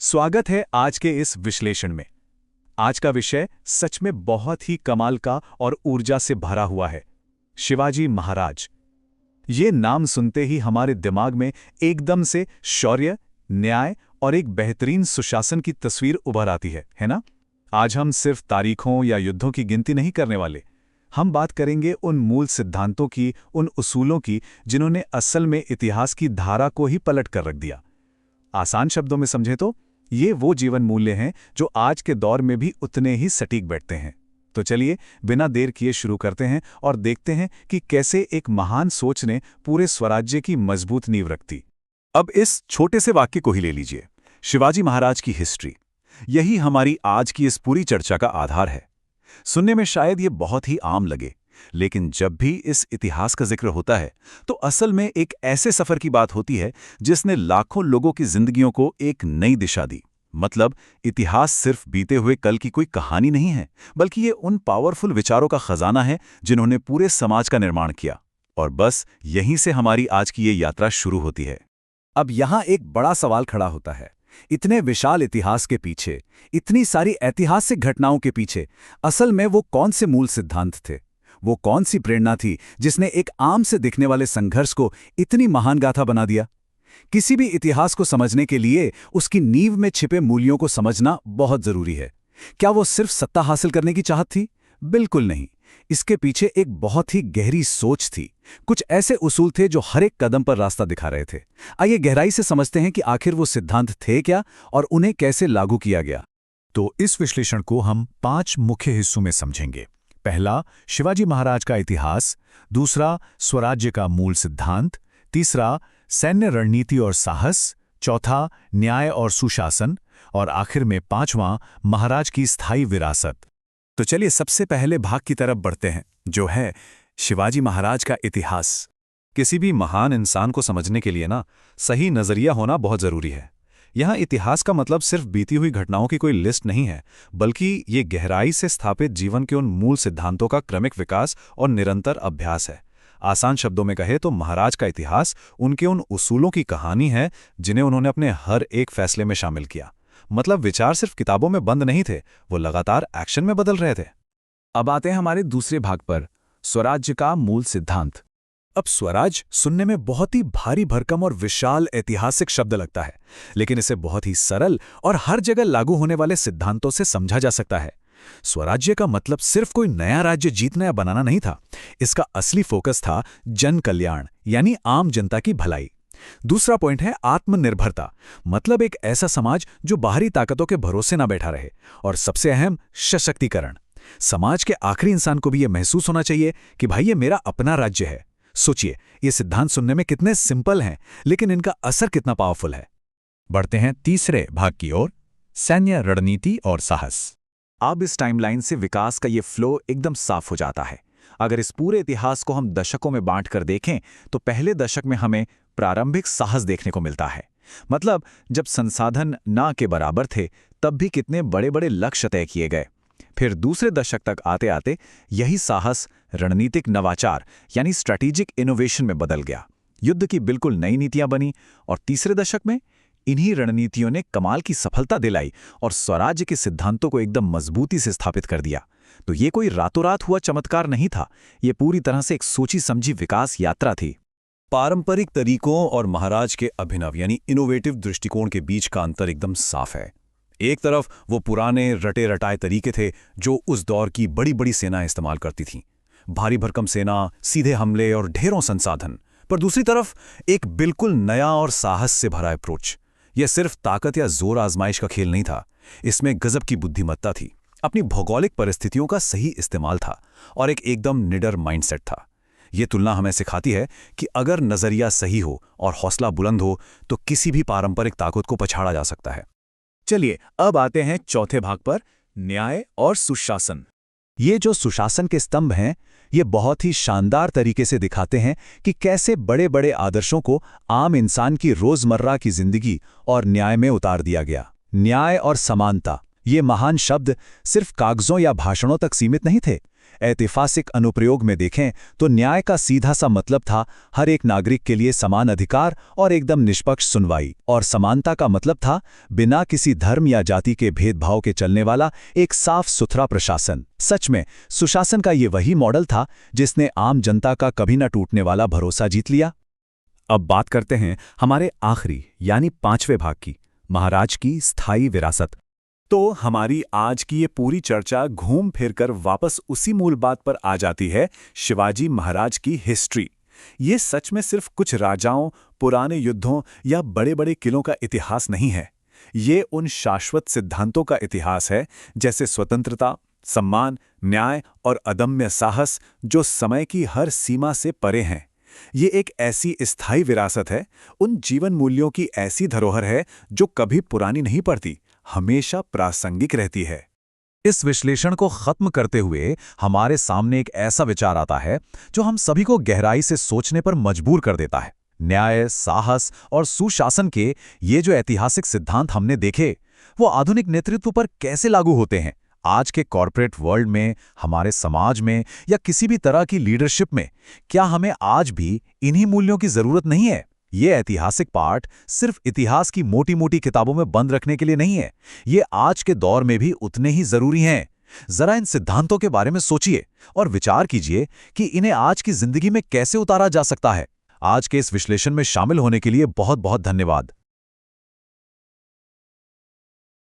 स्वागत है आज के इस विश्लेषण में। आज का विषय सच में बहुत ही कमाल का और ऊर्जा से भरा हुआ है। शिवाजी महाराज। ये नाम सुनते ही हमारे दिमाग में एकदम से शौर्य, न्याय और एक बेहतरीन सुशासन की तस्वीर उभर आती है ना? आज हम सिर्फ तारीखों या युद्धों की गिनती नहीं करने वाले। हम बात करेंगे उन मूल सिद्धांतों की, उन उसूलों की जिन्होंने असल में इतिहास की धारा को ही पलट कर रख दिया। आसान शब्दों में समझे तो ये वो जीवन मूल्य हैं जो आज के दौर में भी उतने ही सटीक बैठते हैं। तो चलिए बिना देर किए शुरू करते हैं और देखते हैं कि कैसे एक महान सोच ने पूरे स्वराज्य की मजबूत नींव रखी। अब इस छोटे से वाक्य को ही ले लीजिए, शिवाजी महाराज की हिस्ट्री। यही हमारी आज की इस पूरी चर्चा का आधार है। सुनने में शायद ये बहुत ही आम लगे, लेकिन जब भी इस इतिहास का जिक्र होता है तो असल में एक ऐसे सफर की बात होती है जिसने लाखों लोगों की जिंदगियों को एक नई दिशा दी। मतलब इतिहास सिर्फ बीते हुए कल की कोई कहानी नहीं है, बल्कि ये उन पावरफुल विचारों का खजाना है जिन्होंने पूरे समाज का निर्माण किया। और बस यहीं से हमारी आज की ये यात्रा शुरू होती है। अब यहाँ एक बड़ा सवाल खड़ा होता है। इतने विशाल इतिहास के पीछे, इतनी सारी ऐतिहासिक घटनाओं के पीछे असल में वो कौन से मूल सिद्धांत थे? वो कौन सी प्रेरणा थी जिसने एक आम से दिखने वाले संघर्ष को इतनी महान गाथा बना दिया? किसी भी इतिहास को समझने के लिए उसकी नींव में छिपे मूल्यों को समझना बहुत जरूरी है। क्या वो सिर्फ सत्ता हासिल करने की चाहत थी? बिल्कुल नहीं। इसके पीछे एक बहुत ही गहरी सोच थी। कुछ ऐसे उसूल थे जो हर एक कदम पर रास्ता दिखा रहे थे। आइए गहराई से समझते हैं कि आखिर वो सिद्धांत थे क्या और उन्हें कैसे लागू किया गया। तो इस विश्लेषण को हम 5 मुख्य हिस्सों में समझेंगे। पहला, शिवाजी महाराज का इतिहास। दूसरा, स्वराज्य का मूल सिद्धांत। तीसरा, सैन्य रणनीति और साहस। चौथा, न्याय और सुशासन। और आखिर में 5वां, महाराज की स्थायी विरासत। तो चलिए सबसे पहले भाग की तरफ बढ़ते हैं, जो है शिवाजी महाराज का इतिहास। किसी भी महान इंसान को समझने के लिए सही नजरिया होना बहुत जरूरी है। यहाँ इतिहास का मतलब सिर्फ बीती हुई घटनाओं की कोई लिस्ट नहीं है, बल्कि ये गहराई से स्थापित जीवन के उन मूल सिद्धांतों का क्रमिक विकास और निरंतर अभ्यास है। आसान शब्दों में कहे तो महाराज का इतिहास उनके उन उसूलों की कहानी है जिन्हें उन्होंने अपने हर एक फैसले में शामिल किया। मतलब विचार सिर्फ किताबों में बंद नहीं थे, वो लगातार एक्शन में बदल रहे थे। अब आते हैं हमारे दूसरे भाग पर, स्वराज्य का मूल सिद्धांत। अब स्वराज सुनने में बहुत ही भारी भरकम और विशाल ऐतिहासिक शब्द लगता है, लेकिन इसे बहुत ही सरल और हर जगह लागू होने वाले सिद्धांतों से समझा जा सकता है। स्वराज्य का मतलब सिर्फ कोई नया राज्य जीतना या बनाना नहीं था। इसका असली फोकस था जन कल्याण, यानी आम जनता की भलाई। दूसरा पॉइंट है आत्मनिर्भरता। मतलब एक ऐसा समाज जो बाहरी ताकतों के भरोसे ना बैठा रहे। और सबसे अहम, सशक्तिकरण। समाज के आखिरी इंसान को भी यह महसूस होना चाहिए कि भाई ये मेरा अपना राज्य है। सोचिए, ये सिद्धांत सुनने में कितने सिंपल हैं, लेकिन इनका असर कितना पावरफुल है। बढ़ते हैं तीसरे भाग की ओर, सैन्य रणनीति और साहस। अब इस टाइमलाइन से विकास का ये फ्लो एकदम साफ हो जाता है। अगर इस पूरे इतिहास को हम दशकों में बांटकर देखें तो पहले दशक में हमें प्रारंभिक साहस देखने को मिलता है। मतलब जब संसाधन ना के बराबर थे तब भी कितने बड़े बड़े लक्ष्य तय किए गए। फिर दूसरे दशक तक आते आते यही साहस रणनीतिक नवाचार यानी स्ट्रैटेजिक इनोवेशन में बदल गया। युद्ध की बिल्कुल नई नीतियां बनी और तीसरे दशक में इन्हीं रणनीतियों ने कमाल की सफलता दिलाई और स्वराज्य के सिद्धांतों को एकदम मजबूती से स्थापित कर दिया। तो ये कोई रातों रात हुआ चमत्कार नहीं था, ये पूरी तरह से एक सोची समझी विकास यात्रा थी। पारंपरिक तरीकों और महाराज के अभिनव यानी इनोवेटिव दृष्टिकोण के बीच का अंतर एकदम साफ है। एक तरफ वो पुराने रटे रटाए तरीके थे जो उस दौर की बड़ी बड़ी सेनाएं इस्तेमाल करती थीं, भारी भरकम सेना, सीधे हमले और ढेरों संसाधन। पर दूसरी तरफ एक बिल्कुल नया और साहस से भरा अप्रोच। यह सिर्फ ताकत या जोर आजमाइश का खेल नहीं था, इसमें गजब की बुद्धिमत्ता थी, अपनी भौगोलिक परिस्थितियों का सही इस्तेमाल था और एक एकदम निडर माइंडसेट था। ये तुलना हमें सिखाती है कि अगर नजरिया सही हो और हौसला बुलंद हो तो किसी भी पारंपरिक ताकत को पछाड़ा जा सकता है। चलिए अब आते हैं चौथे भाग पर, न्याय और सुशासन। ये जो सुशासन के स्तंभ हैं, ये बहुत ही शानदार तरीके से दिखाते हैं कि कैसे बड़े बड़े आदर्शों को आम इंसान की रोजमर्रा की जिंदगी और न्याय में उतार दिया गया। न्याय और समानता, ये महान शब्द सिर्फ कागजों या भाषणों तक सीमित नहीं थे। ऐतिहासिक अनुप्रयोग में देखें तो न्याय का सीधा सा मतलब था हर एक नागरिक के लिए समान अधिकार और एकदम निष्पक्ष सुनवाई, और समानता का मतलब था बिना किसी धर्म या जाति के भेदभाव के चलने वाला एक साफ सुथरा प्रशासन। सच में सुशासन का ये वही मॉडल था जिसने आम जनता का कभी न टूटने वाला भरोसा जीत लिया। अब बात करते हैं हमारे आखिरी यानी 5वें भाग की, महाराज की स्थायी विरासत। तो हमारी आज की ये पूरी चर्चा घूम फिरकर वापस उसी मूल बात पर आ जाती है, शिवाजी महाराज की हिस्ट्री। ये सच में सिर्फ कुछ राजाओं, पुराने युद्धों या बड़े-बड़े किलों का इतिहास नहीं है। ये उन शाश्वत सिद्धांतों का इतिहास है, जैसे स्वतंत्रता, सम्मान, न्याय और अदम्य साहस, जो समय की हर सीमा से परे हैं। ये एक ऐसी स्थायी विरासत है, उन जीवन मूल्यों की ऐसी धरोहर है जो कभी पुरानी नहीं पड़ती, हमेशा प्रासंगिक रहती है। इस विश्लेषण को खत्म करते हुए हमारे सामने एक ऐसा विचार आता है जो हम सभी को गहराई से सोचने पर मजबूर कर देता है। न्याय, साहस और सुशासन के ये जो ऐतिहासिक सिद्धांत हमने देखे, वो आधुनिक नेतृत्व पर कैसे लागू होते हैं? आज के कॉर्पोरेट वर्ल्ड में, हमारे समाज में या किसी भी तरह की लीडरशिप में क्या हमें आज भी इन्हीं मूल्यों की जरूरत नहीं है? ये ऐतिहासिक पाठ सिर्फ इतिहास की मोटी-मोटी किताबों में बंद रखने के लिए नहीं है, ये आज के दौर में भी उतने ही जरूरी हैं। जरा इन सिद्धांतों के बारे में सोचिए और विचार कीजिए कि इन्हें आज की जिंदगी में कैसे उतारा जा सकता है। आज के इस विश्लेषण में शामिल होने के लिए बहुत बहुत धन्यवाद।